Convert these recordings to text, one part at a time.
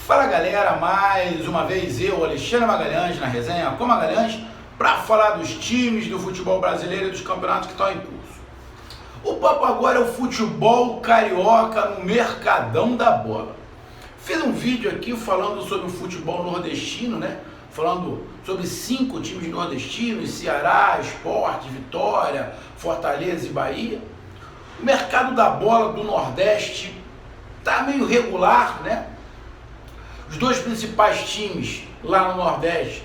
Fala galera, mais uma vez eu, Alexandre Magalhães, na resenha com Magalhães, para falar dos times do futebol brasileiro e dos campeonatos que estão em curso. O papo agora é o futebol carioca no Mercadão da Bola. Fiz um vídeo aqui falando sobre o futebol nordestino, né? Falando sobre 5 times nordestinos: Ceará, Sport, Vitória, Fortaleza e Bahia. O mercado da bola do Nordeste tá meio regular, né? Os 2 principais times lá no Nordeste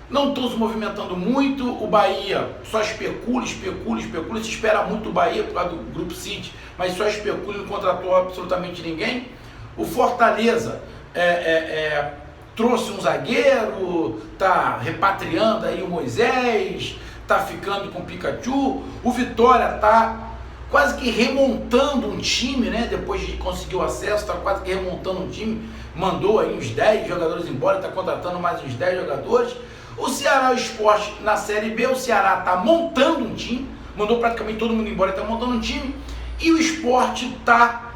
não estão se movimentando muito. O Bahia só especula, se espera muito o Bahia por causa do Grupo City, mas só especula e não contratou absolutamente ninguém. O Fortaleza trouxe um zagueiro, tá repatriando aí o Moisés, tá ficando com o Pikachu. O Vitória tá quase que remontando um time, né? Depois de conseguir o acesso, tá quase que remontando um time. Mandou aí uns 10 jogadores embora, tá contratando mais uns 10 jogadores. O Ceará e o Sport na Série B, o Ceará tá montando um time, mandou praticamente todo mundo embora e tá montando um time. E o Sport tá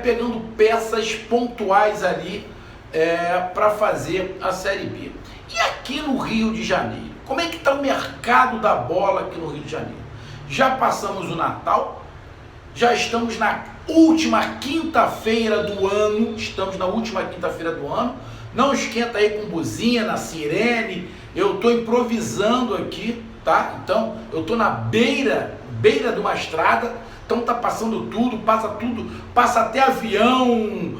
pegando peças pontuais ali para fazer a Série B. E aqui no Rio de Janeiro, como é que tá o mercado da bola aqui no Rio de Janeiro? Já passamos o Natal, já estamos na última quinta-feira do ano, não esquenta aí com buzina, sirene, eu estou improvisando aqui, tá? Então, eu estou na beira de uma estrada, então tá passando tudo, passa até avião,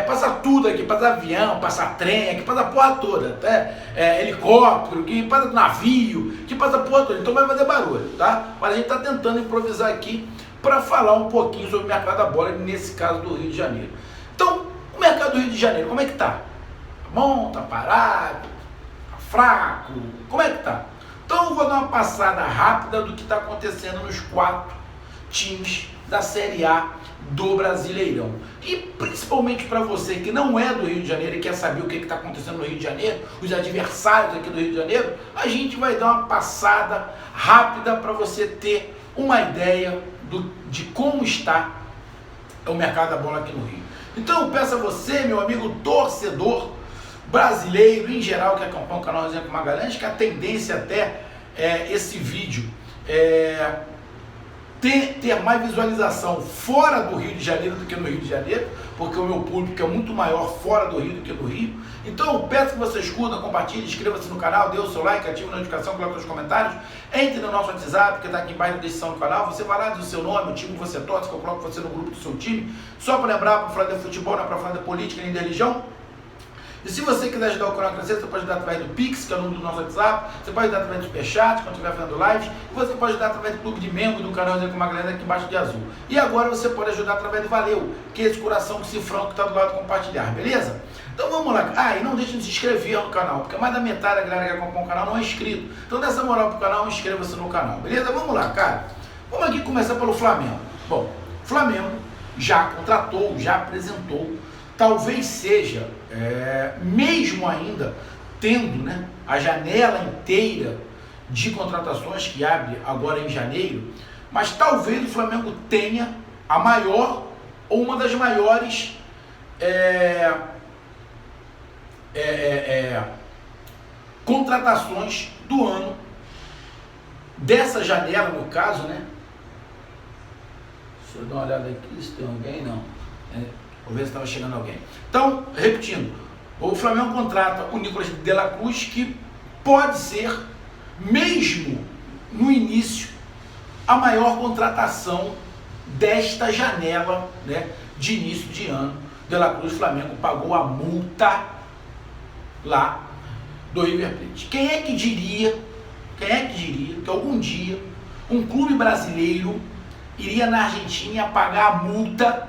passa tudo aqui, passa avião, passa trem, aqui passa a porra toda, até helicóptero, que passa navio, que passa a porra toda, então vai fazer barulho, tá? Mas a gente tá tentando improvisar aqui para falar um pouquinho sobre o mercado da bola, nesse caso do Rio de Janeiro. Então, o mercado do Rio de Janeiro, como é que tá? Tá bom? Tá parado? Tá fraco? Como é que tá? Então, eu vou dar uma passada rápida do que está acontecendo nos 4 times da Série A do Brasileirão. E principalmente para você que não é do Rio de Janeiro e quer saber o que está acontecendo no Rio de Janeiro, os adversários aqui do Rio de Janeiro, a gente vai dar uma passada rápida para você ter uma ideia de como está o mercado da bola aqui no Rio. Então eu peço a você, meu amigo torcedor brasileiro em geral, que acompanha o canal Resenha com Magalhães, que a tendência até esse vídeo ter mais visualização fora do Rio de Janeiro do que no Rio de Janeiro, porque o meu público é muito maior fora do Rio do que no Rio. Então eu peço que vocês curtam, compartilhem, inscreva-se no canal, dê o seu like, ative a notificação, coloque os comentários, entre no nosso WhatsApp, que está aqui embaixo na descrição do canal. Você vai lá, diz o seu nome, o time que você torce, que eu coloco você no grupo do seu time. Só para lembrar, para falar de futebol, não é para falar de política nem de religião. E se você quiser ajudar o canal a crescer, você pode ajudar através do Pix, que é o número do nosso WhatsApp, você pode ajudar através do Superchat, quando estiver fazendo live, e você pode ajudar através do clube de membro do canal Resenha com Magalhães, aqui embaixo de azul. E agora você pode ajudar através do Valeu, que é esse coração com cifrão que está do lado do compartilhar, beleza? Então vamos lá. E não deixe de se inscrever no canal, porque mais da metade da galera que acompanha o canal não é inscrito. Então dá essa moral pro canal, inscreva-se no canal, beleza? Vamos lá, cara. Vamos aqui começar pelo Flamengo. Bom, Flamengo já contratou, já apresentou, talvez seja, mesmo ainda tendo, né, a janela inteira de contratações que abre agora em janeiro, mas talvez o Flamengo tenha a maior ou uma das maiores contratações do ano, dessa janela no caso, né? Deixa eu dar uma olhada aqui se tem alguém, não. Vou ver se estava chegando alguém. Então, repetindo, o Flamengo contrata o Nicolas de la Cruz, que pode ser, mesmo no início, a maior contratação desta janela, né, de início de ano. De la Cruz, o Flamengo pagou a multa lá do River Plate. Quem é que diria que algum dia um clube brasileiro iria na Argentina pagar a multa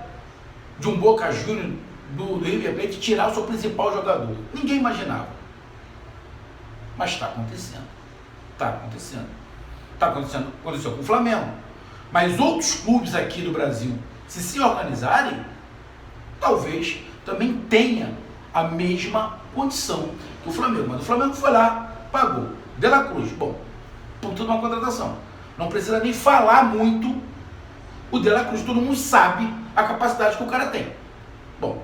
de um Boca Juniors do River Plate e tirar o seu principal jogador? Ninguém imaginava. Mas está acontecendo. Aconteceu com o Flamengo. Mas outros clubes aqui do Brasil, se organizarem, talvez também tenha a mesma condição que o Flamengo. Mas o Flamengo foi lá, pagou. De la Cruz, bom, por tudo uma contratação. Não precisa nem falar muito o De la Cruz, todo mundo sabe a capacidade que o cara tem. Bom,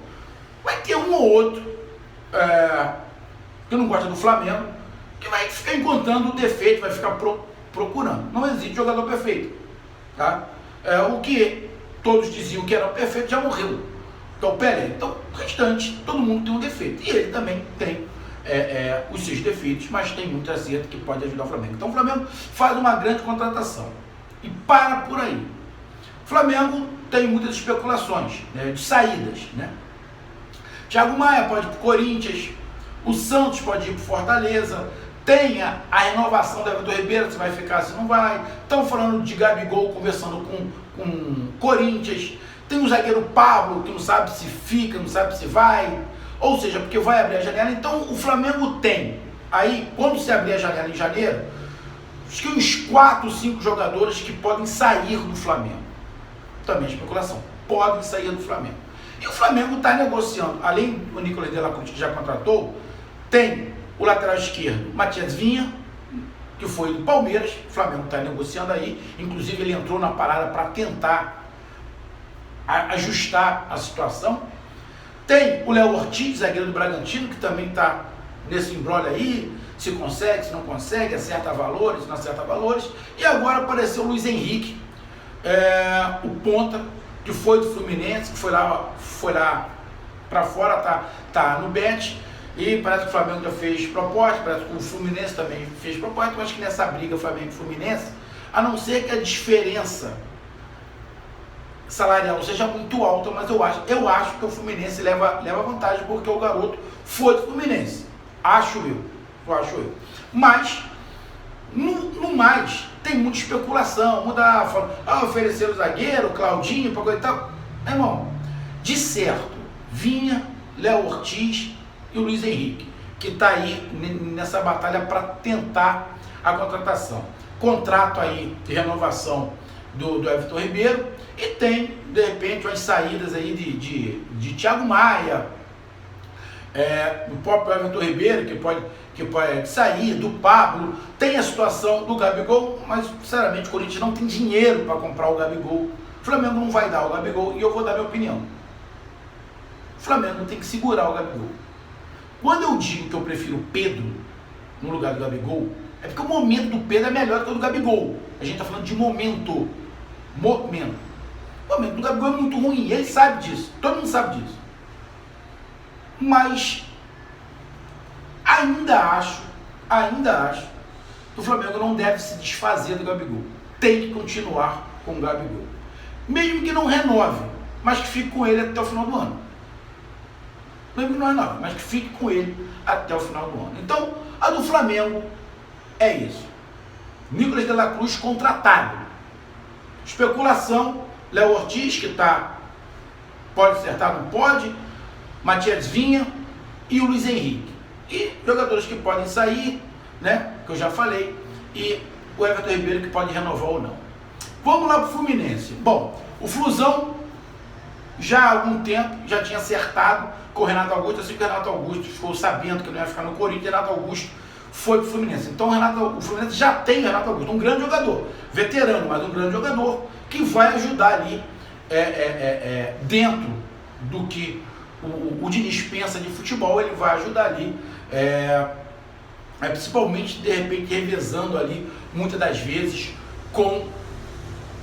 vai ter um ou ou outro que não gosta do Flamengo, que vai ficar encontrando o defeito, vai ficar procurando. Não existe jogador perfeito. Tá? O que todos diziam que era perfeito já morreu, que é o Pelé. Então, o restante, todo mundo tem um defeito. E ele também tem os seus defeitos, mas tem muito acerto que pode ajudar o Flamengo. Então, o Flamengo faz uma grande contratação. E para por aí. O Flamengo tem muitas especulações, né, de saídas, né? Thiago Maia pode ir para o Corinthians, o Santos pode ir para o Fortaleza, tem a renovação do Everton Ribeiro, se vai ficar, se não vai. Estão falando de Gabigol conversando com Corinthians. Tem o zagueiro Pablo, que não sabe se fica, não sabe se vai. Ou seja, porque vai abrir a janela. Então o Flamengo tem, aí quando se abrir a janela em janeiro, acho que uns 4, 5 jogadores que podem sair do Flamengo. Também é especulação, podem sair do Flamengo. E o Flamengo está negociando, além do Nicolas de la Cruz, que já contratou, tem o lateral esquerdo, Matias Vinha, que foi do Palmeiras. O Flamengo está negociando aí, inclusive ele entrou na parada para tentar ajustar a situação. Tem o Léo Ortiz, zagueiro do Bragantino, que também está nesse imbróglio aí, se consegue, se não consegue, acerta valores, não acerta valores. E agora apareceu o Luiz Henrique, o ponta, que foi do Fluminense, que foi lá para fora, tá no Bet, e parece que o Flamengo já fez proposta, parece que o Fluminense também fez proposta. Eu acho que nessa briga Flamengo e Fluminense, a não ser que a diferença salarial seja muito alta, mas eu acho que o Fluminense leva vantagem, porque o garoto foi do Fluminense, acho eu. Mas no mais, tem muita especulação, oferecer o zagueiro, Claudinho, para coisa e tal. Irmão, de certo, Vinha, Léo Ortiz e o Luiz Henrique, que está aí nessa batalha para tentar a contratação. Contrato aí de renovação do Everton Ribeiro, e tem, de repente, umas saídas aí de Thiago Maia, do próprio Everton Ribeiro, que pode sair, do Pablo. Tem a situação do Gabigol, mas sinceramente o Corinthians não tem dinheiro para comprar o Gabigol. O Flamengo não vai dar o Gabigol, e eu vou dar minha opinião. O Flamengo tem que segurar o Gabigol. Quando eu digo que eu prefiro o Pedro no lugar do Gabigol, é porque o momento do Pedro é melhor que o do Gabigol. A gente está falando de momento. O momento do Gabigol é muito ruim, ele sabe disso, todo mundo sabe disso. Mas ainda acho que o Flamengo não deve se desfazer do Gabigol. Tem que continuar com o Gabigol. Mesmo que não renove, mas que fique com ele até o final do ano. Mesmo que não renove, mas que fique com ele até o final do ano. Então, a do Flamengo é isso. Nicolas de la Cruz contratado. Especulação, Léo Ortiz, que pode acertar, não pode, Matias Vinha e o Luiz Henrique. E jogadores que podem sair, né, que eu já falei, e o Everton Ribeiro, que pode renovar ou não. Vamos lá para o Fluminense. Bom, o Flusão já há algum tempo já tinha acertado com o Renato Augusto. Assim que o Renato Augusto ficou sabendo que não ia ficar no Corinthians, o Renato Augusto foi para o Fluminense. Então o Fluminense já tem o Renato Augusto, um grande jogador, veterano, mas um grande jogador, que vai ajudar ali dentro do que o Diniz pensa de futebol. Ele vai ajudar ali, principalmente de repente revezando ali muitas das vezes com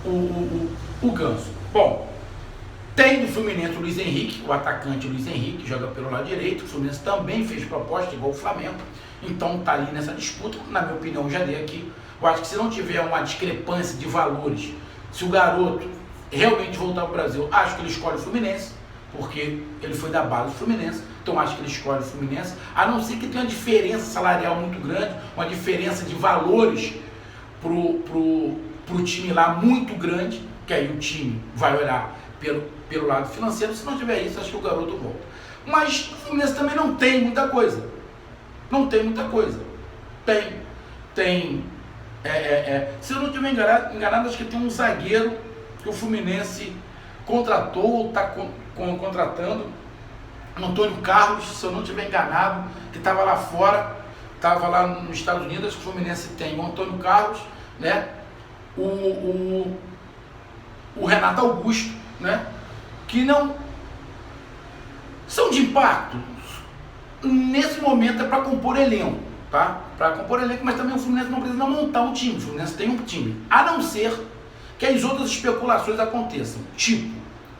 o Ganso. Bom, tem do Fluminense o Luiz Henrique, o atacante Luiz Henrique, que joga pelo lado direito. O Fluminense também fez proposta, igual o Flamengo, então está ali nessa disputa. Na minha opinião, já dei aqui, eu acho que se não tiver uma discrepância de valores, se o garoto realmente voltar para o Brasil, acho que ele escolhe o Fluminense, porque ele foi da base do Fluminense, então acho que ele escolhe o Fluminense, a não ser que tenha uma diferença salarial muito grande, uma diferença de valores pro time lá muito grande, que aí o time vai olhar pelo lado financeiro. Se não tiver isso, acho que o garoto volta. Mas o Fluminense também não tem muita coisa. Não tem muita coisa. Se eu não estiver enganado, acho que tem um zagueiro que o Fluminense contratou, ou está contratando, Antônio Carlos, se eu não estiver enganado, que estava lá fora, estava lá nos Estados Unidos. Acho que o Fluminense tem o Antônio Carlos, né? O Renato Augusto, né? Que São de impacto? Nesse momento é para compor elenco, tá? Para compor elenco, mas também o Fluminense não precisa montar um time. O Fluminense tem um time. A não ser que as outras especulações aconteçam. Tipo,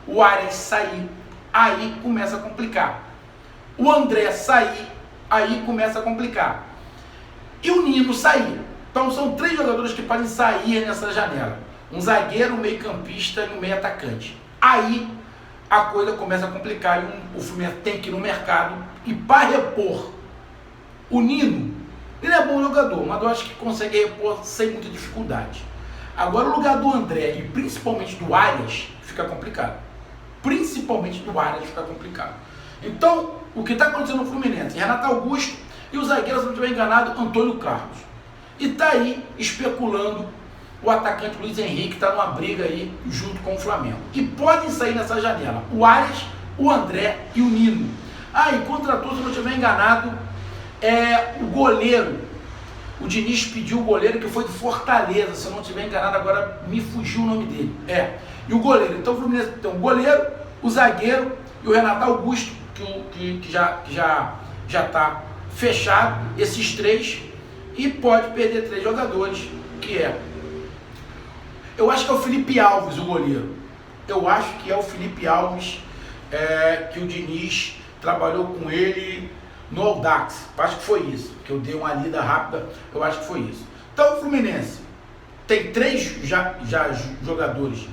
o Arias sair, aí começa a complicar. O André sair, aí começa a complicar. E o Nino sair. Então são 3 jogadores que podem sair nessa janela. Um zagueiro, um meio-campista e um meio-atacante. Aí a coisa começa a complicar e o Fluminense tem que ir no mercado e para repor o Nino, ele é bom jogador, mas eu acho que consegue repor sem muita dificuldade. Agora o lugar do André e principalmente do Arias fica complicado. Principalmente do Arias fica complicado. Então, o que está acontecendo no Fluminense? Renato Augusto e o zagueiro, se não estiver enganado, Antônio Carlos. E está aí especulando o atacante Luiz Henrique, está numa briga aí junto com o Flamengo. E podem sair nessa janela o Arias, o André e o Nino. E contratou, se não estiver enganado, o goleiro. O Diniz pediu o goleiro que foi do Fortaleza, se eu não estiver enganado, agora me fugiu o nome dele. E o goleiro. Então o Fluminense tem o goleiro, o zagueiro e o Renato Augusto, que já está fechado, esses 3, e pode perder 3 jogadores, que eu acho que é o Felipe Alves, o goleiro. Eu acho que é o Felipe Alves, que o Diniz trabalhou com ele no Audax. Acho que foi isso, que eu dei uma lida rápida, eu acho que foi isso. Então o Fluminense tem 3 jogadores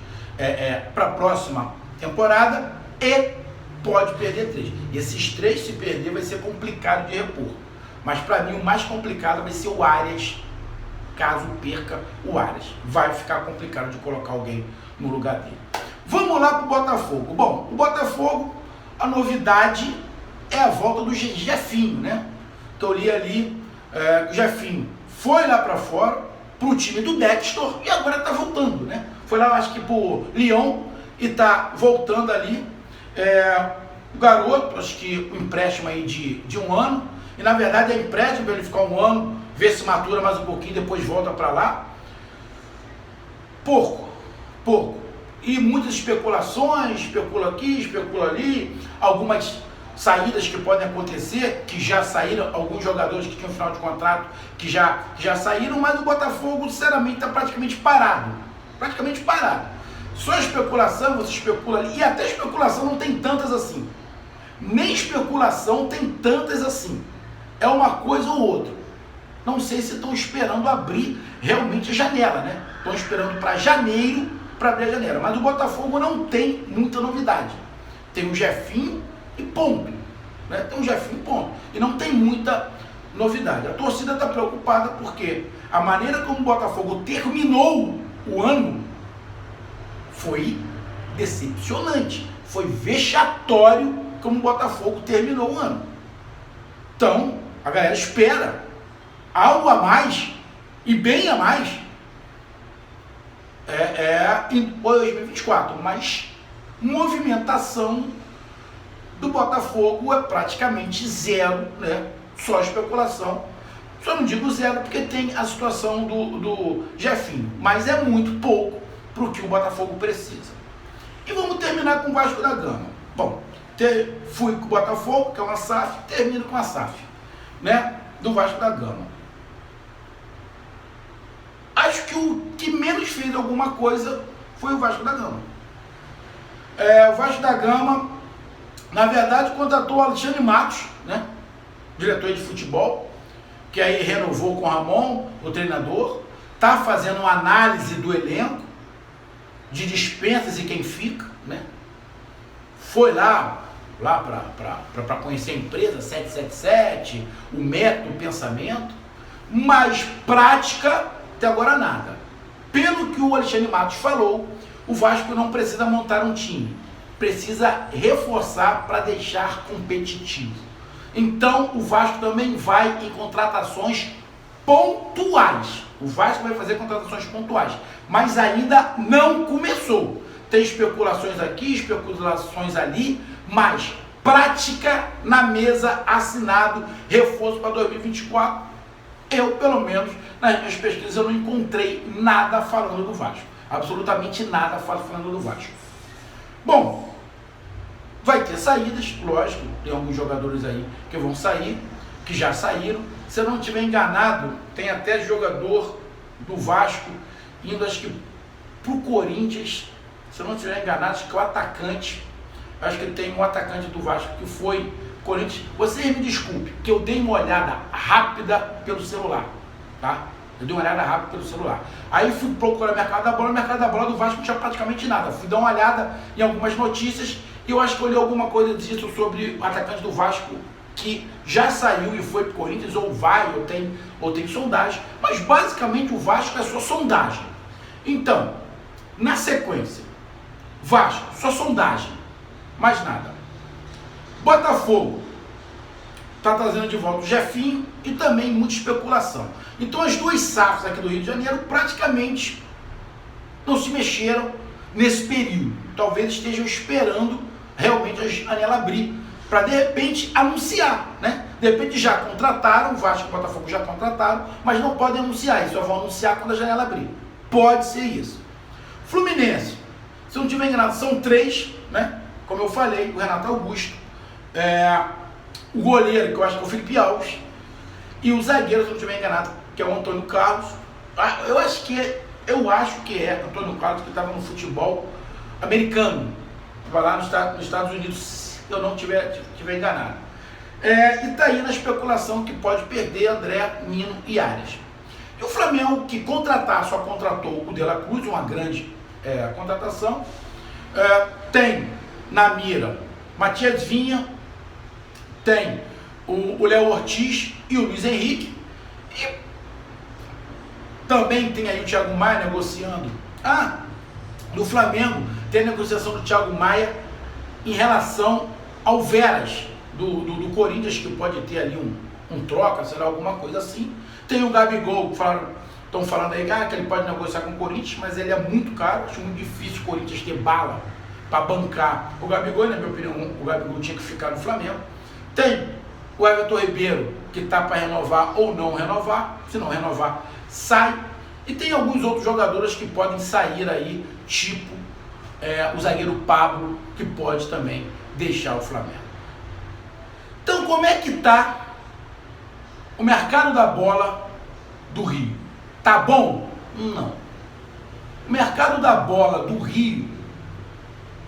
para a próxima temporada e pode perder 3. E esses 3, se perder, vai ser complicado de repor. Mas para mim o mais complicado vai ser o Arias. Caso perca o Arias, vai ficar complicado de colocar alguém no lugar dele. Vamos lá para o Botafogo. Bom, o Botafogo, a novidade é a volta do Jefinho, né? Então eu li ali, o Jefinho foi lá para fora, para o time do Dexter, e agora está voltando, né? Foi lá, acho que para o Lyon, e está voltando ali. O garoto, acho que o empréstimo aí de 1 ano, e na verdade é empréstimo para ele ficar 1 ano, ver se matura mais um pouquinho, depois volta para lá. Pouco. E muitas especulações, especula aqui, especula ali, algumas saídas que podem acontecer, que já saíram, alguns jogadores que tinham final de contrato, que já saíram, mas o Botafogo, sinceramente, está praticamente parado. Só especulação, você especula ali, e até especulação não tem tantas assim. Nem especulação tem tantas assim. É uma coisa ou outra. Não sei se estão esperando abrir realmente a janela, né? Estão esperando para janeiro para abrir a janela. Mas o Botafogo não tem muita novidade. Tem o Jefinho e ponto. Né? Tem o Jefinho e ponto. E não tem muita novidade. A torcida está preocupada porque a maneira como o Botafogo terminou o ano foi decepcionante. Foi vexatório como o Botafogo terminou o ano. Então, a galera espera algo a mais, e bem a mais, em 2024, mas movimentação do Botafogo é praticamente zero, né? Só especulação. Só não digo zero porque tem a situação do Jefinho, mas é muito pouco para o que o Botafogo precisa. E vamos terminar com o Vasco da Gama. Bom, fui com o Botafogo, que é uma SAF, termino com a SAF, né? Do Vasco da Gama. Acho que o que menos fez alguma coisa foi o Vasco da Gama. O Vasco da Gama, na verdade, contratou o Alexandre Matos, né? Diretor de futebol, que aí renovou com o Ramon, o treinador, está fazendo uma análise do elenco, de dispensas e quem fica, né? Foi lá para conhecer a empresa, 777, o método, o pensamento, mas prática, até agora nada. Pelo que o Alexandre Matos falou, o Vasco não precisa montar um time, precisa reforçar para deixar competitivo. Então o Vasco também vai em contratações pontuais. O Vasco vai fazer contratações pontuais, mas ainda não começou. Tem especulações aqui, especulações ali, mas prática na mesa, assinado, reforço para 2024. Eu, pelo menos, nas minhas pesquisas, eu não encontrei nada falando do Vasco. Absolutamente nada falando do Vasco. Bom, vai ter saídas, lógico, tem alguns jogadores aí que vão sair, que já saíram. Se eu não estiver enganado, tem até jogador do Vasco indo, acho que pro Corinthians. Se eu não estiver enganado, acho que o atacante, acho que tem um atacante do Vasco que foi Corinthians. Vocês me desculpem, que eu dei uma olhada rápida pelo celular, tá? Eu dei uma olhada rápida pelo celular. Aí fui procurar o mercado da bola, o mercado da bola do Vasco não tinha praticamente nada. Fui dar uma olhada em algumas notícias e eu acho que eu li alguma coisa disso sobre o atacante do Vasco que já saiu e foi pro Corinthians, ou vai, ou tem sondagem. Mas basicamente o Vasco é só sondagem. Então, na sequência, Vasco, só sondagem, mais nada. Botafogo está trazendo de volta o Jefinho e também muita especulação. Então as duas SAFs aqui do Rio de Janeiro praticamente não se mexeram nesse período. Talvez estejam esperando realmente a janela abrir para de repente anunciar, né? De repente já contrataram, o Vasco e o Botafogo já contrataram, mas não podem anunciar, eles só vão anunciar quando a janela abrir. Pode ser isso. Fluminense, se eu não estiver enganado, são 3, né? Como eu falei, o Renato Augusto, o goleiro, que eu acho que é o Felipe Alves, e o zagueiro, se eu não estiver enganado, que é o Antônio Carlos. Eu acho que é Antônio Carlos, que estava no futebol americano, vai lá nos Estados Unidos, se eu não estiver enganado. E está aí na especulação que pode perder André, Nino e Arias. E o Flamengo, que só contratou o De La Cruz, uma grande contratação, tem na mira Matias Vinha, tem o Léo Ortiz e o Luiz Henrique, e também tem aí o Thiago Maia negociando. No Flamengo tem a negociação do Thiago Maia em relação ao Veras do Corinthians, que pode ter ali um troca, sei lá, alguma coisa assim. Tem o Gabigol, que estão falando aí que ele pode negociar com o Corinthians, mas ele é muito caro, acho muito difícil o Corinthians ter bala para bancar o Gabigol. Na minha opinião, o Gabigol tinha que ficar no Flamengo. Tem o Everton Ribeiro, que está para renovar ou não renovar. Se não renovar, sai. E tem alguns outros jogadores que podem sair aí, tipo o zagueiro Pablo, que pode também deixar o Flamengo. Então, como é que está o mercado da bola do Rio? Tá bom? Não. O mercado da bola do Rio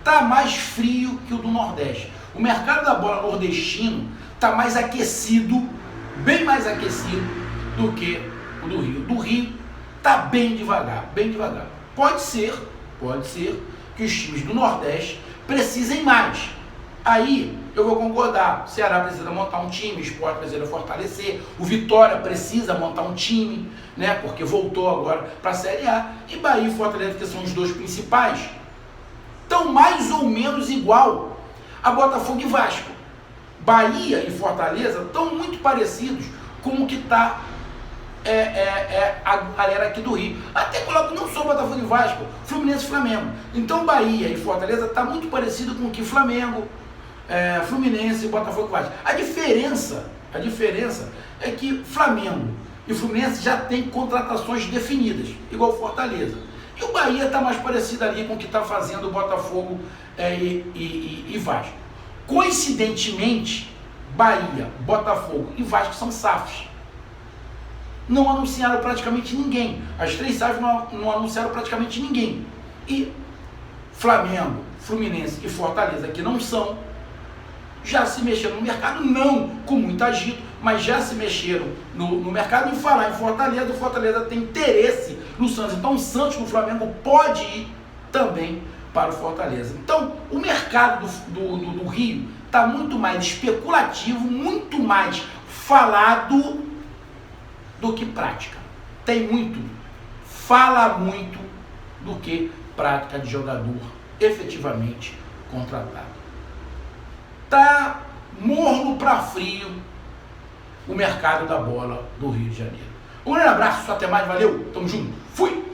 tá mais frio que o do Nordeste. O mercado da bola nordestino tá mais aquecido, bem mais aquecido do que o do Rio. Do Rio tá bem devagar, bem devagar. Pode ser que os times do Nordeste precisem mais. Aí eu vou concordar, o Ceará precisa montar um time, o Sport precisa fortalecer, o Vitória precisa montar um time, né? Porque voltou agora para a Série A, e Bahia e Fortaleza, que são os dois principais, estão mais ou menos igual a Botafogo e Vasco. Bahia e Fortaleza estão muito parecidos com o que está a galera aqui do Rio. Até coloco não só Botafogo e Vasco, Fluminense e Flamengo. Então Bahia e Fortaleza está muito parecido com o que Flamengo, Fluminense, Botafogo e Vasco. A diferença é que Flamengo e Fluminense já têm contratações definidas, igual Fortaleza. E o Bahia está mais parecido ali com o que está fazendo o Botafogo e Vasco. Coincidentemente, Bahia, Botafogo e Vasco são SAFs. Não anunciaram praticamente ninguém. As 3 SAFs não anunciaram praticamente ninguém. E Flamengo, Fluminense e Fortaleza, que não são, já se mexeram no mercado, não com muito agito, mas já se mexeram no mercado. E falar em Fortaleza, o Fortaleza tem interesse no Santos. Então o Santos no Flamengo pode ir também para o Fortaleza. Então o mercado do Rio está muito mais especulativo, muito mais falado do que prática. Fala muito do que prática de jogador efetivamente contratado. Tá morno para frio o mercado da bola do Rio de Janeiro. Um grande abraço, até mais, valeu, tamo junto, fui!